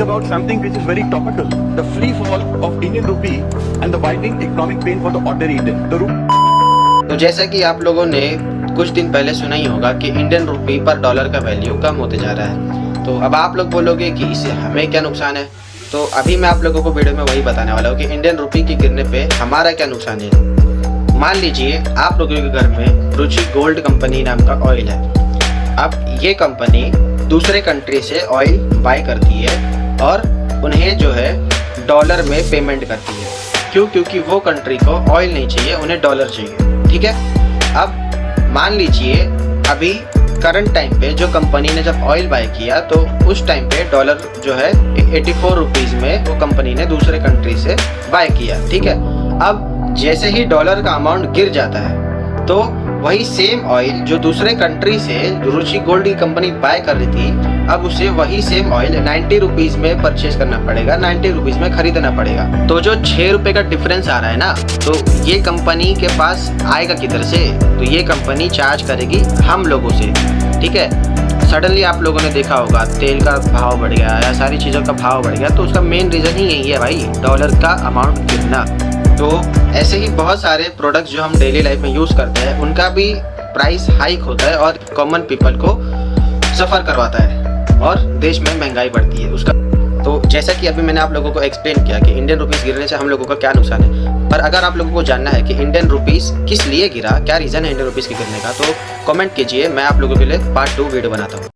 About something which is very topical, the free fall of Indian rupee and the widening economic pain for the ordinary Indian. तो जैसा कि आप लोगों ने कुछ दिन पहले सुना ही होगा कि इंडियन रुपी पर डॉलर का वैल्यू कम होते जा रहा है। तो अब आप लोग बोलोगे कि इससे हमें क्या नुकसान है। तो अभी मैं आप लोगों को वीडियो में वही बताने वाला हूँ कि इंडियन रुपी के गिरने पे हमारा क्या नुकसान है। मान लीजिए आप लोगों के घर में रुचि गोल्ड कंपनी नाम का ऑयल है। अब ये कंपनी दूसरे कंट्री से ऑयल बाय करती है और उन्हें जो है डॉलर में पेमेंट करती है। क्यों? क्योंकि वो कंट्री को ऑयल नहीं चाहिए, उन्हें डॉलर चाहिए। ठीक है। अब मान लीजिए अभी करंट टाइम पे जो कंपनी ने जब ऑयल बाय किया तो उस टाइम पे डॉलर जो है 84 रुपीज़ में वो कंपनी ने दूसरे कंट्री से बाय किया। ठीक है। अब जैसे ही डॉलर का अमाउंट गिर जाता है तो वही सेम ऑयल जो दूसरे कंट्री से रुचि गोल्ड की कंपनी बाय कर रही थी, अब उसे वही सेम ऑयल 90 रुपीज़ में परचेज करना पड़ेगा, 90 रुपीज़ में खरीदना पड़ेगा। तो जो 6 रुपये का डिफरेंस आ रहा है ना, तो ये कंपनी के पास आएगा किधर से? तो ये कंपनी चार्ज करेगी हम लोगों से। ठीक है। सडनली आप लोगों ने देखा होगा तेल का भाव बढ़ गया या सारी चीज़ों का भाव बढ़ गया, तो उसका मेन रीज़न ही यही है भाई, डॉलर का अमाउंट गिरना। तो ऐसे ही बहुत सारे प्रोडक्ट्स जो हम डेली लाइफ में यूज़ करते हैं उनका भी प्राइस हाइक होता है और कॉमन पीपल को सफ़र करवाता है और देश में महंगाई बढ़ती है उसका। तो जैसा कि अभी मैंने आप लोगों को एक्सप्लेन किया कि इंडियन रुपीस गिरने से हम लोगों का क्या नुकसान है, पर अगर आप लोगों को जानना है कि इंडियन रुपीस किस लिए गिरा, क्या रीज़न है इंडियन रुपीस के गिरने का, तो कमेंट कीजिए, मैं आप लोगों के लिए पार्ट 2 वीडियो बनाता हूँ।